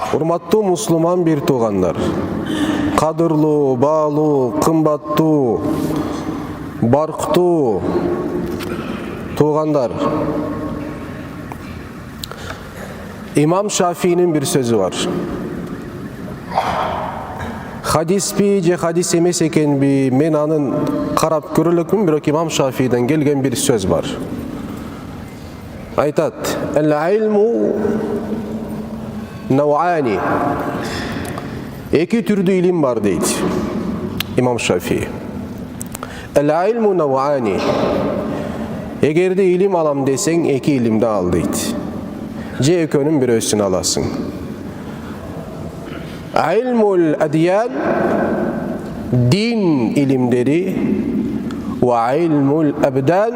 Урматтуу мусулман бир туугандар, кадырлуу, баалуу, кымбаттуу, барктуу туугандар. İmam Şafii'nin bir sözü var. Hadispi же hadis emes ekenbi men anın karap körülükmün, bирок İmam Şafii'den gelgen bir söz var. Aytat: "El-ilmu nev'ani." İki türlü ilim var deydi İmam Şafii. El-ilmu nev'ani. Eğer de ilim alam desen iki ilimde al deydi. Ce ekönün bir ölçüsünü alasın. İlmul adyan, din ilimleri, ve ilmul abdan,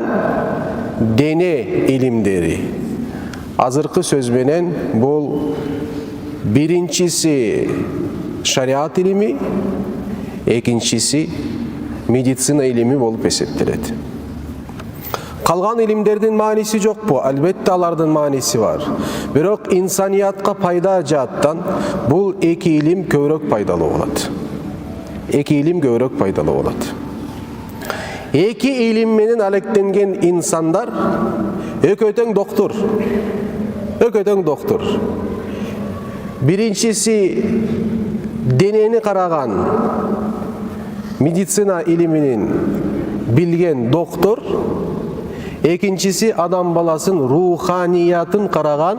dene ilimleri. Azırkı söz menen bu birincisi şeriat ilimi, ikincisi meditsina ilimi bolup eseptirildi. Kalgan ilimlerden manisi yok bu. Elbette alardın manisi var. Bирок insaniyatqa payda jattan bu iki ilim kövrök paydalı oladı. İki ilim kövrök paydalı oladı. İki ilim menen alektengen insanlar ököten doktor. Ököten doktor. Birincisi deneni karagan meditsina iliminin bilgen doktor. İkincisi adam balasın ruhaniyatın karagan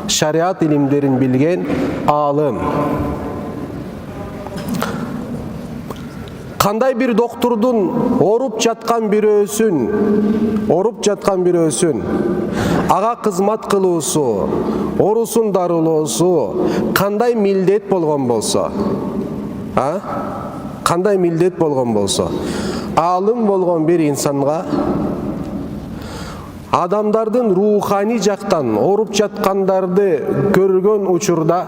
şeriat ilimlerin bilgen alım. Kanday bir doktordun orup jatkan bir ösün, ağa kızmat kılıusu, orusun darıloosu, kanday mildet bolgon bolsa, kanday mildet bolgon bolsa, alım bolgon bir insanга adamdardın ruhani jaktan orup jatkandарды көргөн учурда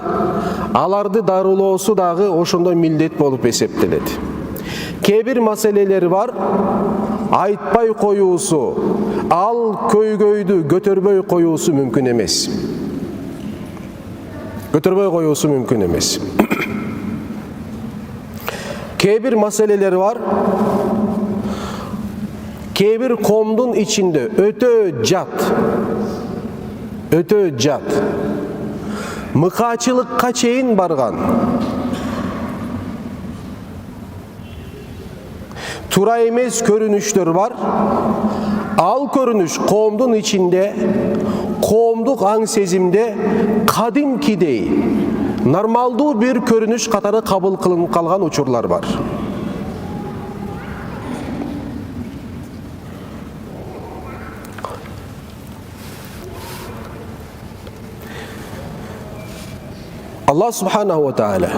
аларды дарылоосу дагы ошондой милдет болуп эсептелет. Кээ-бир маселелер бар, айтпай коюусу, ал көйгөйдү көтөрбөй коюусу мүмкүн эмес. Көтөрбөй коюусу мүмкүн эмес. Kээ-бир маселелер бар, kээ-бир коомдун içinde ötö jat, mıkaçılıkka çeyin bargan, tura emez körünüşler var. Al körünüş koomdun içinde, koomduk aң sezimde kadimkidey, normaldуу bir körünüş katары kabul kılınıp kalgan uçurlar var. Allah subhanahu wa ta'ala,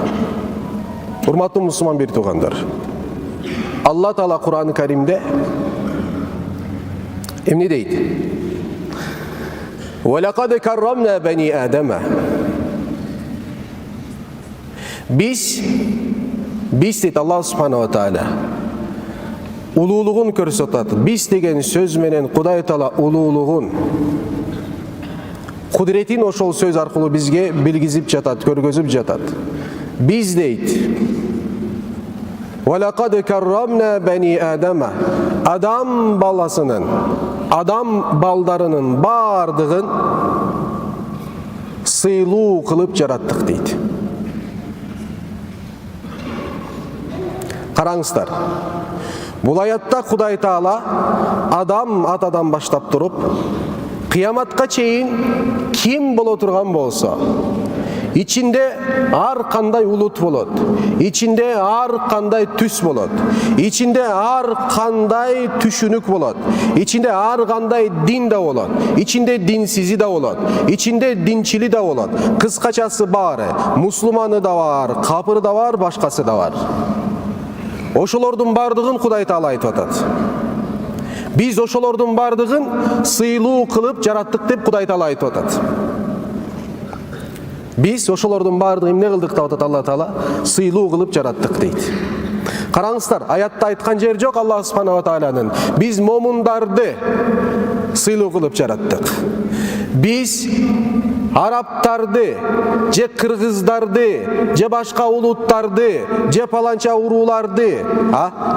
hurmatlı Müslüman bir tuğanlar, Allah Teala Kur'an-ı Kerim'de emni deydi. وَلَقَدْ كَرَّمْنَا بَنِي آدَمَ. Biz deydi Allah subhanahu wa ta'ala, uluğluğun körüsötatı. Biz degen söz menen Kuday Teala uluğluğun, kudretin oşol söz arkılуу bizge bilgizip jatat, körgözüp jatat. Biz deydi. وَلَقَدْ كَرَّمْنَا بَنِي آدَمَ. Adam balasının, adam baldarının bardığın sıyluu kılıp jarattık deydi. Karangsızlar. Bu hayatta Kuday Teala adam atadan başlap durup kıyamatqa çeyin kim bolo turgan bolsa, içinde ar kanday ulut bolot, içinde ar kanday түс bolot, içinde ar kanday түшүнүк bolot, içinde ar kanday din de bolot, içinde dinsizi de bolot, içinde dinçili de bolot. Kıskaçası var, Müslümanı da var, kapırı da var, başkası da var. Oşolordun bardığın Kuday Teala aytып atat. Biz oşolordun bardığın sıyluu kılıp jarattık dep Kuday Teala aytып atat. Biz oşolordun bardığın emne kıldık da atat Allah Teala, sıyluu kılıp jarattık deydi. Karаңыздар, ayatта aytkan yer yok Allah subhanahu wa ta'ala'nın. Biz momundardı sıyluu kılıp jarattık. Biz Araptарды, же кыргыздарды, же башка улуттарды, же паланча урууларды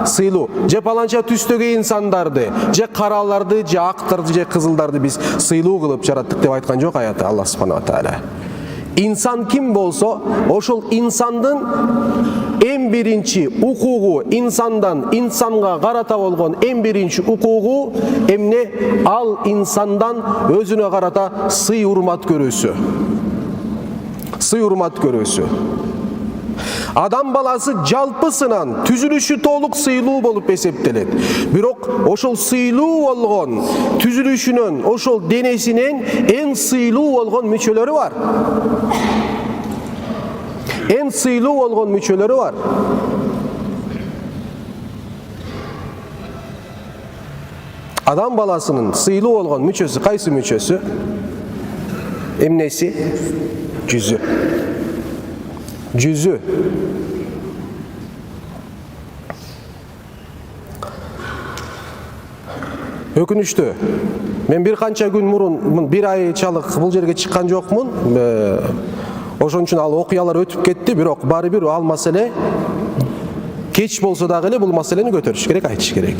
сыйлуу, же паланча түстөгү инсандарды, же караларды, же актарды, же кызылдарды биз сыйлуу кылып жараттык деп айткан жок аяты Аллах субханаху ва тааля. İnsan kim bolsa, oşul insandın en birinci hukuku, insandan insanga karata olgan en birinci hukuku emne al insandan özüne karata sый hurmat görüsü. Sый hurmat görüsü. Adam balası жалпысынан түзүлүшү толук сыйлуу болуп эсептелет. Бирок ошол сыйлуу болгон түзүлүшүнөн, ошол денесинен эң сыйлуу болгон мүчөлөрү бар. Эң сыйлуу болгон мүчөлөрү бар. Адам баласынын сыйлуу болгон мүчөсү кайсы мүчөсү? Эмнеси? Жүзү. Жүзü. Өкүнүштүү. Мен бир канча күн мурун, бир ай чалык бул жерге чыккан жокмун. Ошон үчүн ал окуялар өтүп кетти, бирок баары бир ал маселе кеч болсо дагы эле бул маселени көтөрүш керек, айтыш керек.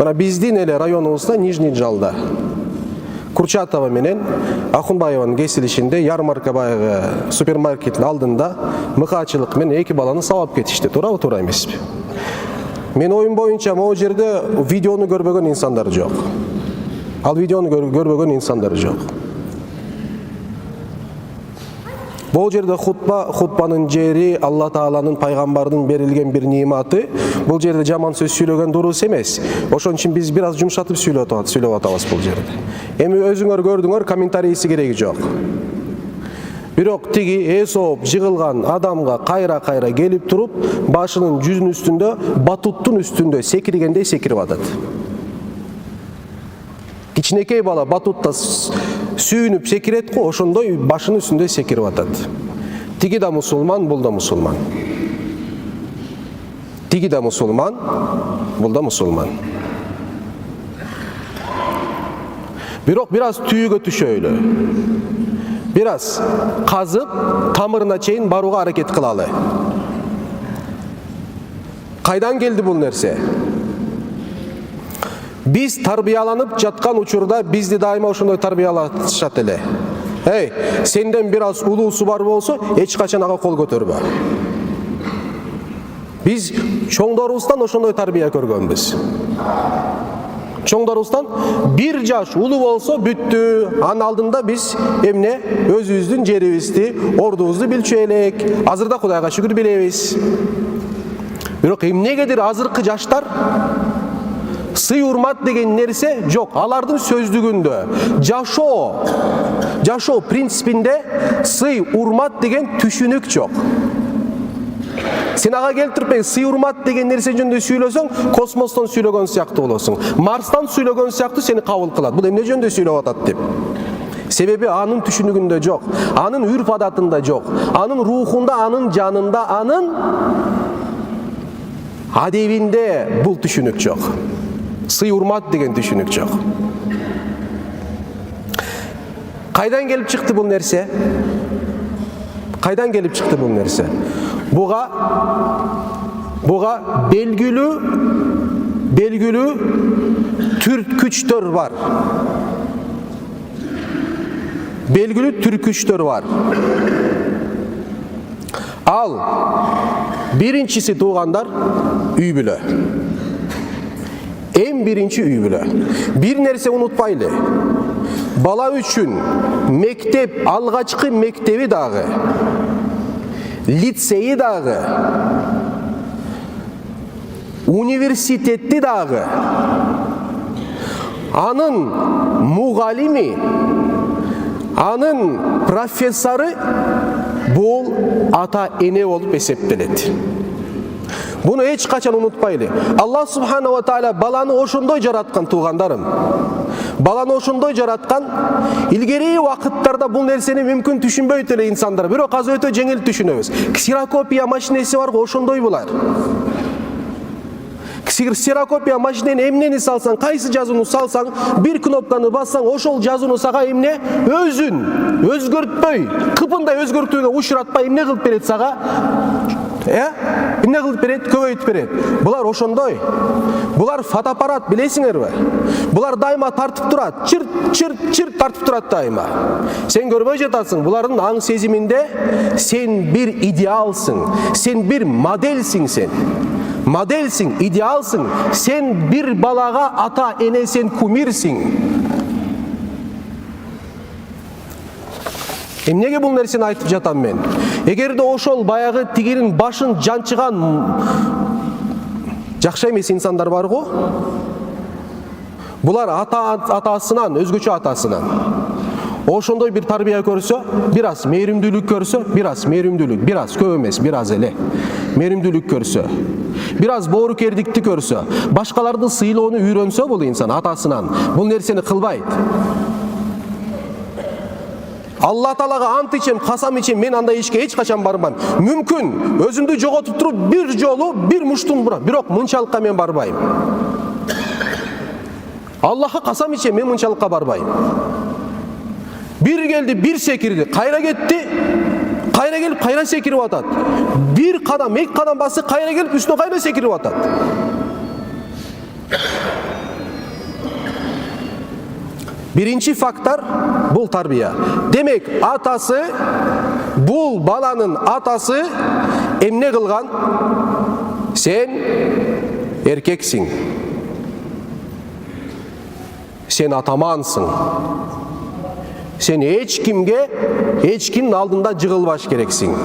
Мына биздин эле районубузда Нижний Жалда Курчатова менен Акунбаеванын кесилишинде ярмарка баягы супермаркеттин алдында мыкаачылык менен эки баланы сабап кетишти. Туурабы, туура эмеспи? Мен оюм боюнча могу жерде видеону көрбөгөн инсандар жок. Ал видеону көрбөгөн инсандар жок. Бул жерде хутбанын жери Алла Тааланын пайгамбардын берилген бир ниматы. Бул жерде жаман сөз сүйлөгөн дурус эмес. Ошон үчүн биз бир аз жумшатып сүйлөп атабыз бул жерде. Эми өзүңөр көрдүңөр, комментарийси кереги жок. Бирок тиги эсоп жыгылган адамга кайра келип туруп, башынын жүзүнүн үстүндө, батуттун үстүндө секиргендей секирип атат. Кичинекей бала батутта сүйүнүп секирет го, ошондой башынын үстүндө секирип атат. Тиги да мусулман, бул да мусулман. Тиги да мусулман, бул да мусулман. Бирок бир аз түйүгө түшөйлү. Бир аз казып, тамырына чейин барууга аракет кылалы. Кайдан келди бул нерсе? Биз тарбияланып жаткан учурда бизди дайыма ошондой тарбиялашат эле. Сенден бир аз улуусу бар болсо, эч качан ага кол көтөрбө. Биз чоңдорубуздан ошондой тарбия көргөнбүз. Чоңдорубуздан бир жаш улуу болсо бүттү. Анын алдында биз эмне? Өзүбүздүн жерибизди, ордубузду билчү элек. Азырда Кудайга шүгүр билебиз. Бирок эмнегедир азыркы жаштар сый урмат деген нерсе жок. Алардын сөздүгүндө жашоо принципинде сый урмат деген түшүнүк жок. Сен ага келтирип сый урмат деген нерсе жөнүндө сүйлөсөң, космостон сүйлөгөн сыяктуу болосуң. Марстан сүйлөгөн сыяктуу сени кабыл кылат. Бул эмне жөнүндө сүйлөп атат деп. Себеби анын түшүнүгүндө жок, анын үрп адатында жок, анын рухунда, анын жанында, анын адебинде бул түшүнүк жок. Сый урмат деген түшүнүк жок. Кайдан келип чыкты бул нерсе? Кайдан келип чыкты бул нерсе? Буга белгилүү түрткүчтөр бар. Белгилүү түрткүчтөр бар. Ал биринчиси туугандар үй бүлө. Эң биринчи үй бүлө. Бир нерсе унутпайлы. Бала үчүн мектеп, алгачкы мектеби дагы, лицейи дагы, университети дагы, анын мугалими, анын профессору бул ата эне болуп эсептелет. Буну эч качан унутпайлы. Аллах субханаху ва тааля баланы ошондой жараткан, туугандарым. Баланы ошондой жараткан. Илгери вакыттарда бул нерсени мүмкүн түшүнбөйт эле инсандар. Бирок азыр өтө жеңил түшүнөбүз. Ксерокопия машинеси бар го, ошондой булар. Ксерокопия машинени эмнени салсаң, кайсы жазууну салсаң, бир кнопканы бассаң, ошол жазууну сага эмне өзүн өзгөртпөй, кыпындай өзгөртүүгө учуратпай эмне кылып берет сага? Эмне кылып берет? Көбөйтүп берет. Булар ошондой. Булар фотоаппарат, билесиңерби? Булар дайыма тартып турат, чырт тартып турат дайыма. Сен көрбөй жатасың, булардын аң сезиминде сен бир идеалсың, сен бир моделсиң сен. Modelsin, idealsın. Sen bir balaga ata ene sen kumирсиң. Эмнеге бул нерсени айтып жатам мен? Эгерде ошол баягы тигинин башын жанчыган жакшы эмес инсандар бар го. Булар атасынан, өзгөчө атасынан. Ошондой бир тарбия көрсө, бир аз мээримдүүлүк көрсө, бир аз мээримдүүлүк, бир аз көп эмес, бир аз эле мээримдүүлүк көрсө, бир аз боорукердикти көрсө, башкаларды сыйлоону үйрөнсө бул инсан атасынан, бул нерсени кылбайт. Алла Таалага ант ичем, касам ичем, мен андай ишке эч качан барбайм. Мүмкүн өзүмдү жоготуп туруп бир жолу бир муштун бура, бирок мынчалыкка мен барбайм. Аллахка касам ичем, мен мынчалыкка барбайм. Bir geldi, bir sekirdi, kayra gitti, kayra gelip kayra sekirip atat. Bir kadam, iki kadam bası kayra gelip üstüne kayra sekirip atat. Birinci faktör bul tarbiya. Demek atası, bul balanın atası emne kılgan? Sen erkeksin. Sen atamansın. Sen hiç kimin aldığında jığılbaş gereksin.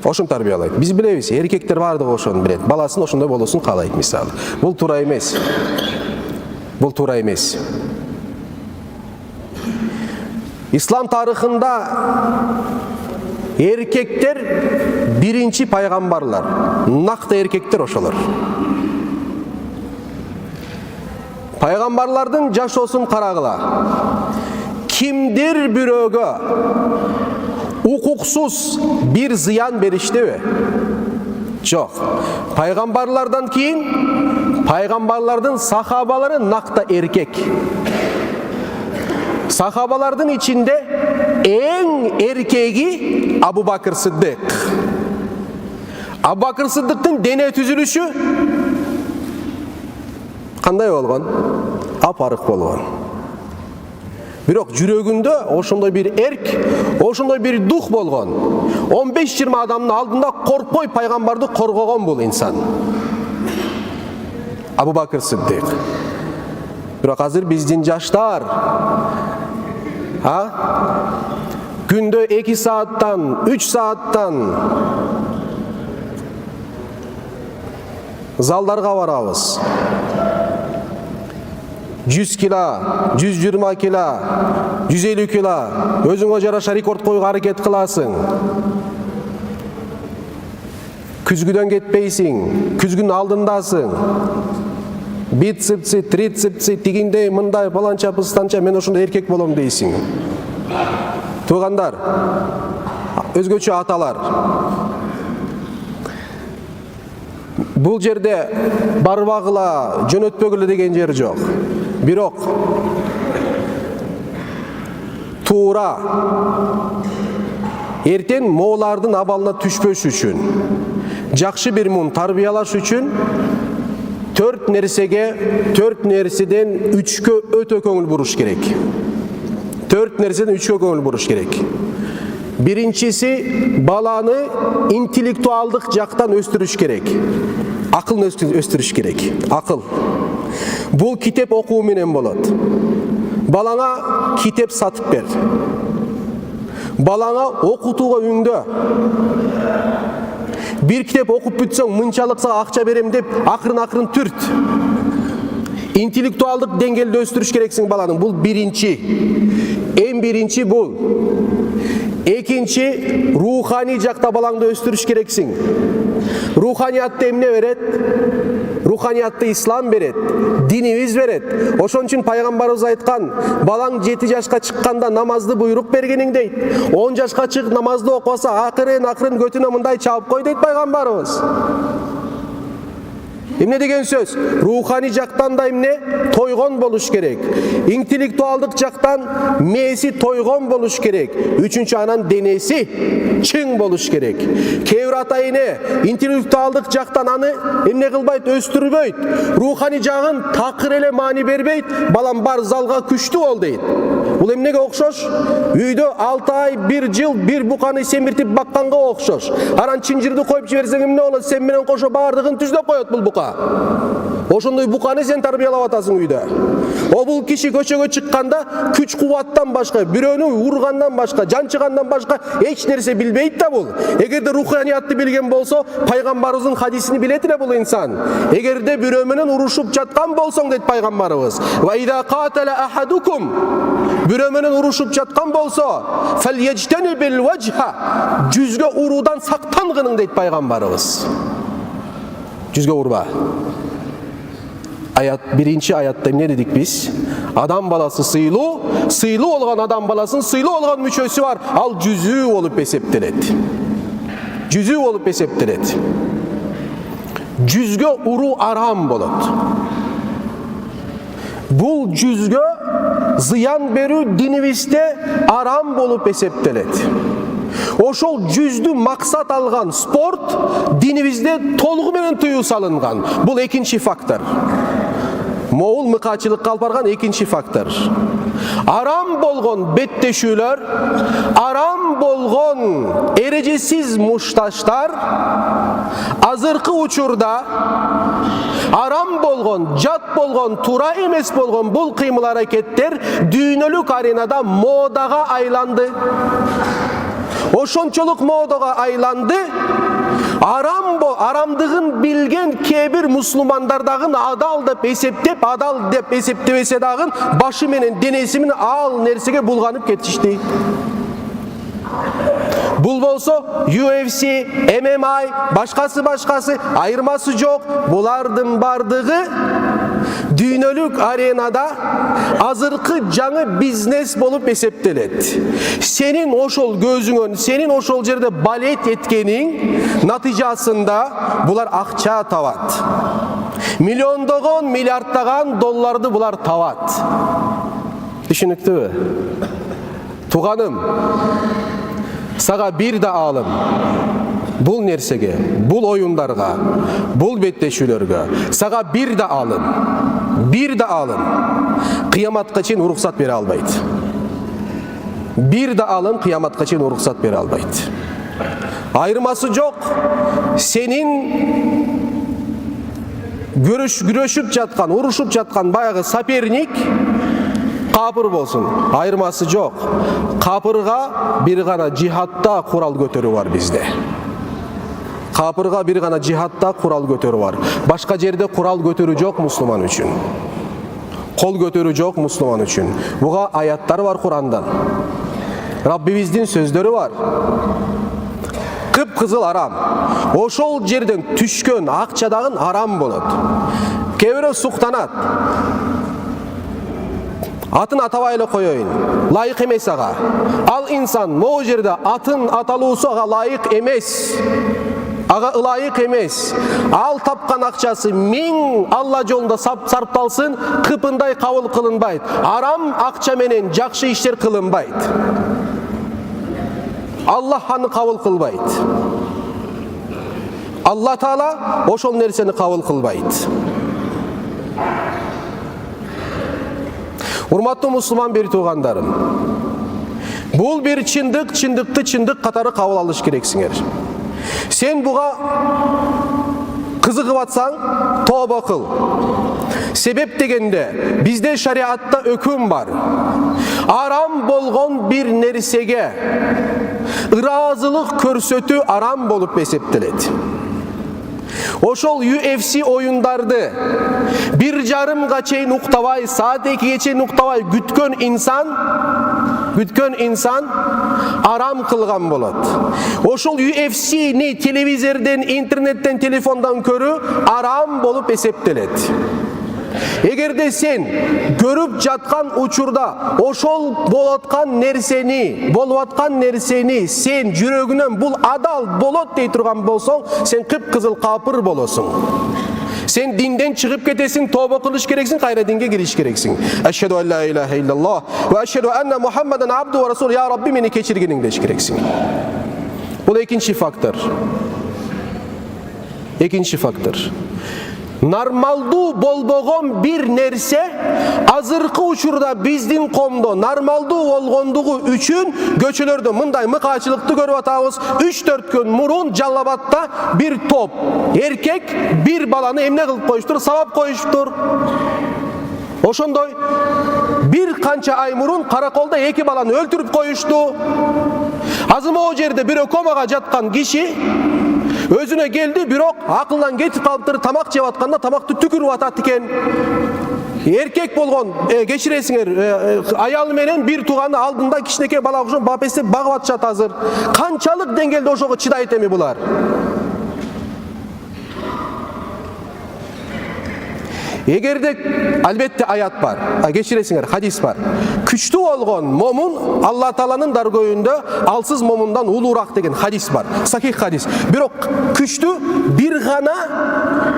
Oşun tarbiyalayt. Biz bilebиз, erkekler vardı oşun bilet. Balasın oşunda bolosун kalayt misal. Bul tуура эмес. Bul tуура эмес. İslam tarihinde erkekler birinci paygambarlar. Nakta erkekler oşolor. Paygambarlardın jaşosun karagıla. Kimdir bürögö hukuksuz bir ziyan berişti mi? Çok. Paygambarlardan keyin paygambarlardın sahabaları nakta erkek. Sahabalardın içinde en erkeği Abu Bakır Sıddık. Abu Bakır Sıddık'ın dene tüzülüşü kандай болгон? Aparık болгон. Бирок жүрөгүндө ошондой bir эрк, ошондой bir дух болгон. 15-20 адамдын алдында коркпой пайгамбарды коргогон бул инсан. Абу Бакыр Сыддык. Бирок азыр биздин жаштар күндө 2 сааттан, 3 сааттан залдарга барабыз. 100 kilo, 120 kilo, 150 kilo, özüңө жараша рекорд коюуга аракет кыласың. Күзгүдөн кетпейсиң, күзгүнүн алдындасың. Бицепси, трицепси, тигиндей, мындай, баланча, пыстанча, мен ошондой эркек болом дейсиң. Туугандар, өзгөчө аталар. Бул жерде барбагыла, жөнөтпөгүлө деген жер жок. Бирок туура эртең моолардын абалына түшпөш үчүн, жакшы бир мун тарбиялаш үчүн 4 нерседен 3кө өтө көңүл буруш керек. 4 нерседен 3кө көңүл буруш керек. Биринчиси баланы интеллектуалдык жактан өстүрүш керек. Акылын өстүрүш керек. Акыл. Бул китеп окуу менен болот. Балаңа китеп сатып бер. Балаңа окутууга үңдө. Bir kitap okup bütсөң, мынчалык сага акча берем деп, акырын түрт. Интеллектуалдык деңгээлде өстүрүш керексиң баланы. Бул биринчи. Эң биринчи бул. Экинчи, руханий жакта балаңды өстүрүш керексиң. Руханиятты эмне берет? Руханиятты ислам берет, динибиз берет. Ошон үчүн пайгамбарыбыз айткан, балаң 7 жашка чыкканда намазды буйрук бергениң дейт. 10 жашка чык намазды окубаса, акырын көтүнө мындай чабып кой дейт пайгамбарыбыз. Emne деген söz? Ruhani jактан да эмне? Тойгон болуш керек. Интеллектуалдык жактан мээси тойгон болуш керек. Үчүнчү анан денеси чың болуш керек. Кээ бир ата эне интеллектуалдык жактан аны эмне кылбайт, өстүрбөйт. Рухани жагын такыр эле маани бербейт. Балам бар залга күчтүү бол дейт. Бул эмнеге окшош? Үйдө 6 ай, 1 жыл бир буканы семиртип бакканга окшош. Анан чынжырды коюп жиберсең эмне болот? Сен менен кошо баардыгын түздөп коет бул бука. Ошондой буканы сен тарбиялап атасың үйдө. Бул киши көчөгө чыкканда күч кубаттан башка, бирөөнү ургандан башка, жанчыгандан башка эч нерсе билбейт да бул. Эгерде руханиятты билген болсо, пайгамбарыбыздын хадисини билет эле бул инсан. Эгерде бирөө менен урушуп жаткан болсоң дейт пайгамбарыбыз. Ва ида катала ахадукум, бирөө менен урушуп жаткан болсо, фальяжтани бил вajha, жүзгө уруудан сактангының дейт пайгамбарыбыз. Жүзгө урба. Birinci ayatta ne dedik biz? Adam balası sıylı olan adam balasının sıylı olan müçösü var. Al cüzü olup eseptiret. Cüzü olup eseptiret. Cüzgö uru aram bolat. Bul cüzgö ziyan berü diniviste aram bolup eseptiret. Oşol cüzdü maksat algan sport dinimizde tolgu menen tıyuu salıngan. Bul ekinci faktor. Moğul mıkaçılıkka alып барган ekinci faktor. Aram bolgon betteşүүлөр, aram bolgon erejesiz muştaşlar azırkı uçurda aram bolgon, jat bolgon, tura emes bolgon bul kıymыл hareketler düynölük arenada modaga aylandı. Oşonçoluk modaga aylandı. Aramdığın bilgen kebir Müslümandardağın adal dep eseptebese dağın başı menen denesimin al nersege bulganıp ketişti. Bul bolso UFC, MMA, başkası ayırması yok. Bulardın bardığı düynölük arenada azırkı canı biznes bolup eseptelet. Senin oşol gözünün, senin oşol jerde balet etkenin natijasında bular akça tavat. Milyondogon, milyardtagan dollardı bular tavat. Düşünüktü mü? Tuğanım, sağa bir de alım. Bul nersege, bul oyunlarga, bul betteşүүлөргө. Sağa bir de alım. Bir de alım. Kıyamatga çeyин ruhsat bere albayt. Bir de alım kıyamatga çeyin ruhsat bere albayt. Ayırması yok. Senin güreşip jatkan, uruşup jatkan bayağı sapernik kapır bolsun. Ayırması yok. Kapırga bir gana cihatta kural götörü var bizde. Kapırga bir gana cihatta kural götörü var. Başka yerde kural götörü yok Müslüman üçün. Kol götörü yok Müslüman üçün. Buga ayatlar var Kur'an'dan. Rabbimizin sözleri var. Kıpkızıl aram. Oşol жерден түшкөн акчадагын aram болот. Кээ суктанат. Atın atabay эле коёюн. Layık эмес ага. Ал инсан могу жерде атын аталуусу ага layık эмес. Aga ılayık emes. Al tapkan akçası 1000 Allah yolunda sarptalsın, kıpınday kavul kılınbayt. Aram akça menen jakşı işler kılınbayt. Allah hanı kavul kılbayt. Allah Taala oşol nerseni kavul kılbayt. Urmatlı Müslüman bir tuğandarım. Bul bir çındıktı çındık katarı kavul alış gereksinger. Sen buga kızıgıp atsan toba kıl. Sebep degende bizde şariatta hüküm var. Aram bolgon bir nersege ırazılık körsötü aram bolup eseptilet. Oşol UFC oyundardı 1,5 çeyin uktavay, saat 2 çeyin uktavay gütkön insan aram kılgan bolat. Oşol UFC'ni televizordan, internetten, telefondan körü aram bolup eseptelet. Egerde sen görüp jatkan uçurda oşol bolatkan nerseni sen jürөгүнөн bul adal bolot dей турган болсоң, sen kıpkızıl kapır bolosun. Sen dinden çıkıp ketesin, tövbe kılış gereksin, kayra dinge giriş gereksin. Eşhedü en la ilahe illallah ve eşhedü enne Muhammeden abdu ve resul. Ya Rabbi beni keçirginin deş gereksin. Bu da ikinci faktör. İkinci faktör. Normaldu bolboğun bir nerse azırkı uçurda bizdin komdo normaldu olgonduğu üçün göçülürdü. Mınday mıkaçılıkты görüp atağız. 3-4 gün murun Jallabat'ta bir top erkek bir balanı emne kılıp koyuştur, savap koyuştur. Oşondoy bir kança ay murun karakolda 2 balanı öldürüp koyuştu. Azıma o yerde bir komaga jatkan kişi özüne geldi, bирок akıldan getip kalıptır, tamak jеп atkanda tamakты tükürüp atat eken. Erkek bolgon, geçiresiңер, ayалы менен bir tuğanı aldığında kişineke bala okşon bapesi bagып atышат azır. Kançalık dengelde oşoga çıdayt emi bular. Egerde albatta ayat var, geçiresiңер, hadis var. Küçtü olgon momun Allah Taala'nın dargoyunda alsız momundan ulurak degen hadis var. Sahih hadis. Бирок küçtü bir gana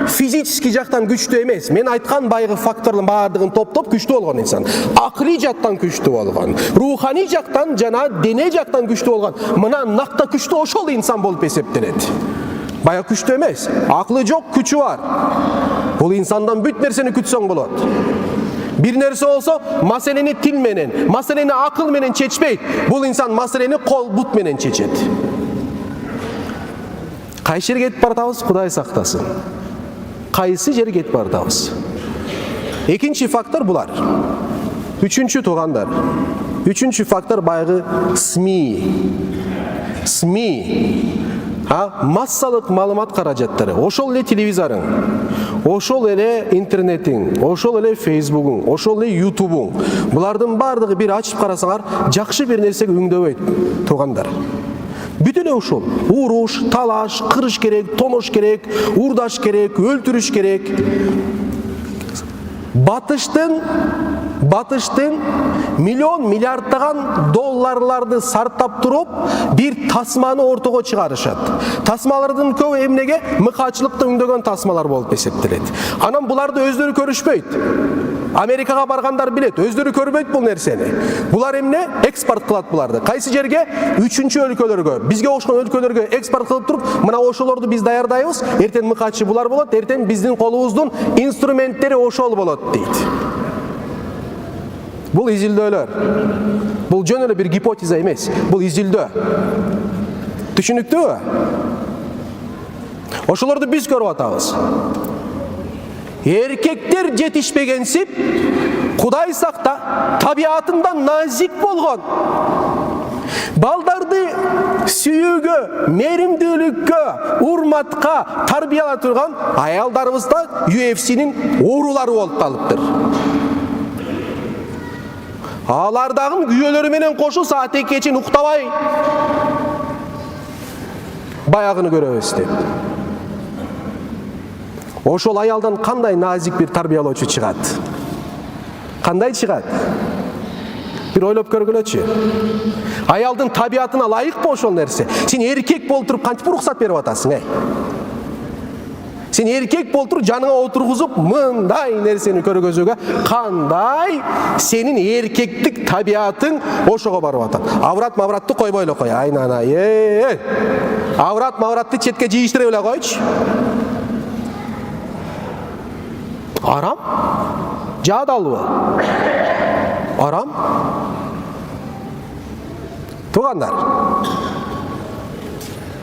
fizически жактан күчтүү эмес. Мен айткан байгы фактордун баардыгын топтоп күчтүү болгон инсан. Акылый жактан күчтүү болгон, руханий жактан жана дене жактан күчтүү болгон. Мына накта күчтүү ошол инсан болуп эсептелет. Бая күчтүү эмес. Акылы жок, күчү бар. Бул инсандан бүт нерсени күтсөң болот. Bir nerse olsa maseleni til menen, maseleni akıl menen çeçpeyt. Bul insan maseleni kol but menen çeçet. Kayşı yere getip baratabız, Kuday saktasın. Kaysı yere getip baratabız. İkinci faktör bular. Üçüncü toğanlar. Üçüncü faktör baygı SMI. Massalık malumat karajatları. Oşol ele televizorun, oşol ele internetin, oşol ele Facebook'un, oşol ele YouTube'un. Bulardın bardığı bir açıp karasalar, jakşı bir nersege üңдөбөйт toğanlar. Bütün oşol. Uruş, talaş, kırış gerek, tonoş gerek, urdaş gerek, öldürüş gerek. Batıştın milyon milyardlagan dollarlardı sartap durup bir tasmanı ortaga çıkarışat. Tasmalardın köpü emnege mıkaçılıkta üңдөгөн tasmalar bolup eseptilet. Anam bularda özleri körüşpeyt. Amerikaga bargandar bilet, özleri körбөйт bul nerseni. Bular emne eksport kılat bulardı. Kaysı jerge? 3-cü өлkölөрgө, bizge okşon өлkölөрgө eksport kılıp durup, mına oşolordu biz dayardayбыз, erten mıkaçı bular bolot, erten bizdin kolubуздун instrumentleri oşol bolot deyt. Bul izildöler. Bul jön ele bir hipoteza emes. Bul izildö. Түшүнүктүүбү? Oşolordu biz körüp atабыз. Erkekler жетишпегенсип, Kuday sakta tabiatından nazik bolgon. Baldardı süyügö, merimdүүлүккө, urmatka tarbiyala turgan ayaldarыбыз da UFC'nin oğruları bolup kalıptır. Alardağın güyölörü menen koşu saat 2 için uktabay bayağını göröbüz. Oşol ayaldan kanday nazik bir tarbiyalooçu çıgat? Kanday çıgat? Bir oylop körgülöçü. Ayaldın tabiatına layık mı oşol nerse? Sen erkek bolturup kantip ruhsat berip atasın, ey? Sen erkek bolturup janığa oturguzup mınday nerseni körgözüge kanday senin erkeklik tabiatın oşoga barıp atat. Avrat mavratты koyboy эле koy. Aynana, avrat mavratты çetke jiyiştire эле koyчу. Aram? Jadalbı? Aram? Tuğanlar.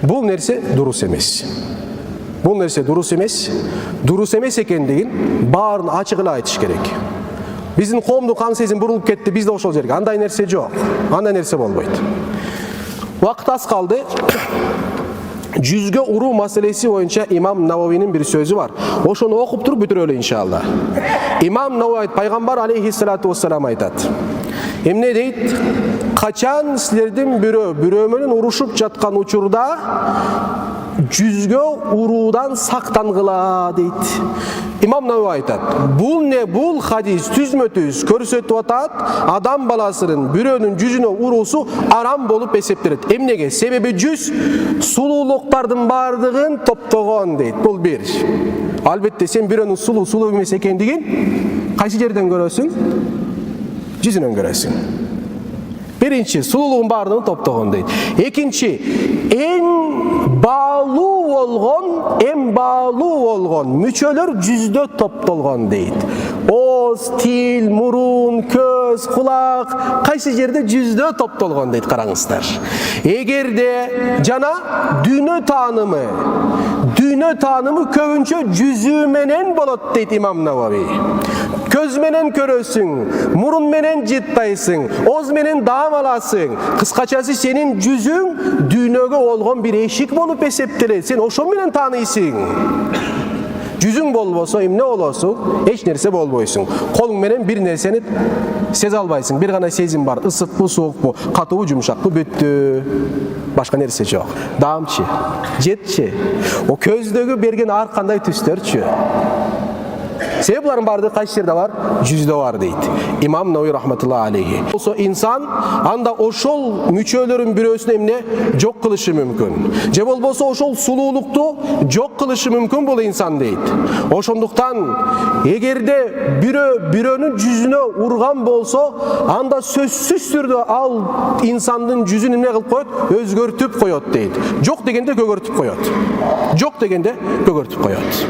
Bul nerse durus emes. Bul nerse durus emes. Durus emes ekendигин baarın açık эле aytыш керек. Биздин коомдун кан сезим бурулуп кетти, бизде ошол жерге. Андай нерсе жок. Андай нерсе болбойт. Вакыт аз калды. Жүзгө уруу маселеси боюнча İmam Navavi'nin bir sözü var. Oşonu okup turup бүтүрөлү inşallah. İmam Navavi Peygamber aleyhissalatu vesselam aytat. Emne deyt? Kaçan sizlerden biri menен uruşup жаткан учурда жүзгө уруудан сактангыла дейт. İmam Nawawi aytat. Бул хадис түзмө-түз көрсөтүп атат, адам баласынын бирөөнүн жүзүнө уруусу арам болуп эсептелет. Эмнеге? Себеби жүз сулуулуктардын бардыгын топтогон дейт. Бул бир. Албетте сен бирөөнүн сулуу эмес экендигин кайсы жерден көрөсүң? Жүзүнөн көрөсүң. Birinci, sululuğun bardığını toптогон дейт. Экинчи, en bağlı olgon müçölөр жүздө топтолгон дейт. Оз, тил, мурун, көз, кулак кайсы жерде жүздө топтолгон дейт, караңыздар. Эгерде жана дүйнө таанымы көбүнчө жүзү менен болот дейт İmam Nawawi. Көз менен көрөсүң, мурун менен жыттайсың, оз менен даам аласың. Кыскачасы сенин жүзүң дүйнөгө болгон бир эшик болуп эсептелет. Сен ошо менен тааныйсың. Жүзүң болбосо эмне болосуң? Эч нерсе болбойсуң. Колуң менен бир нерсени сезе албайсың. Бир гана сезим бар. Ысыкпы, сууукпу, катуубу, жумшакпы, бүттү. Башка нерсе жок. Даамчы, жетчи. О көздөгү берген ар кандай түстөрчү. Себеп булардын бардыгы кайсы жерде бар? Жүздө бар дейт. İmam Nawawi rahmetullahi aleyhi. Olsa insan anda ошол мүчөлөрүн бирөөсүн эмне жок кылышы мүмкүн. Же болбосо ошол сулуулукту жок кылышы мүмкүн бул инсан дейт. Ошондуктан эгерде бирөөнүн жүзүнө урган болсо, анда сөзсүз түрдө ал инсандын жүзүн эмне кылып коет? Өзгөртүп коет дейт. Жок дегенде көгөртүп коет. Жок дегенде көгөртүп коет.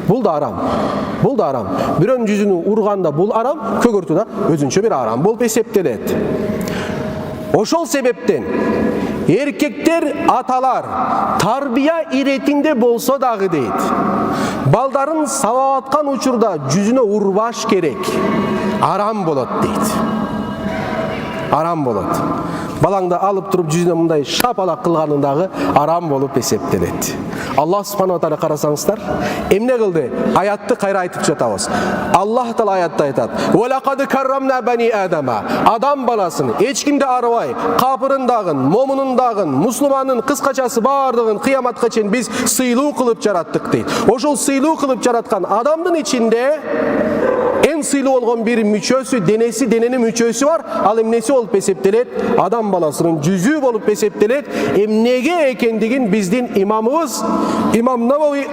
Бул да арам. Бирөөнүн жүзүнө урганда бул арам, көгөртүү да өзүнчө бир арам болуп эсептелет. Ошол себептен эркектер, аталар тарбия иретинде болсо дагы дейт. Балдарын сабап аткан учурда жүзүнө урбаш керек. Арам болот дейт. Арам болот. Балаңды алып туруп жүзүнө мындай шапалак кылганың дагы арам болуп эсептелет. Аллах субханаху тааля карасаңыздар, эмне кылды? Аятты кайра айтып жатабыз. Аллах таала аятта айтат: "Ва лакад каррамна бани адама." Адам баласын эч кимди арыбай, капырындагын, момунундагын, мусулмандын кыскачасы бардыгын кыяматка чейин биз сыйлуу кылып жараттык дейт. Ошол сыйлуу кылып жараткан адамдын ичинде en sıylı olgan bir müçösü, denenin müçösü var. Al emnesi olup eseptelet, adam balasının cüzü olup eseptelet, emnege ekendigin bizden imamımız, İmam Nawawi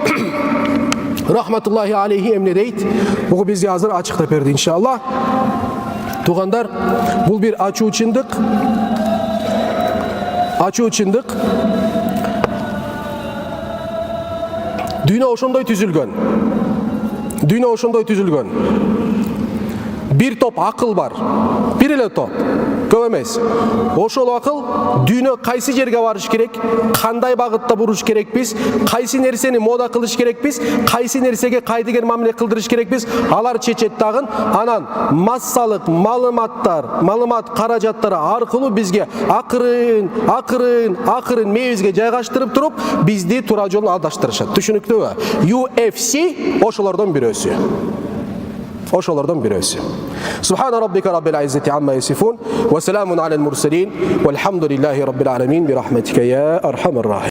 rahmetullahi aleyhi emne deyit. Bu biz yazır açıkta perdi inşallah. Tuğandar, bu bir açı uçindik. Dünya oşondoy tüzülgön. Bir top akıl var. Bir ile top. Көп эмес. Ошол акыл дүйнө кайсы жерге барыш керек, кандай багытта буруш керекпиз, кайсы нерсени мода кылыш керекпиз, кайсы нерсеге кайдыгер мамиле кылдырыш керекпиз, алар чечет дагы. Анан массалык маалымат каражаттары аркылуу бизге акырын мээбизге жайгаштырып туруп, бизди туура жолдон алдаштырышат. Түшүнүктүүбү? UFC ошолордон бирөөсү. Субхана раббика раббил иzzati amma yasifun ve selamun alel murselin velhamdülillahi rabbil alamin bi rahmetike ya erhamer rahim.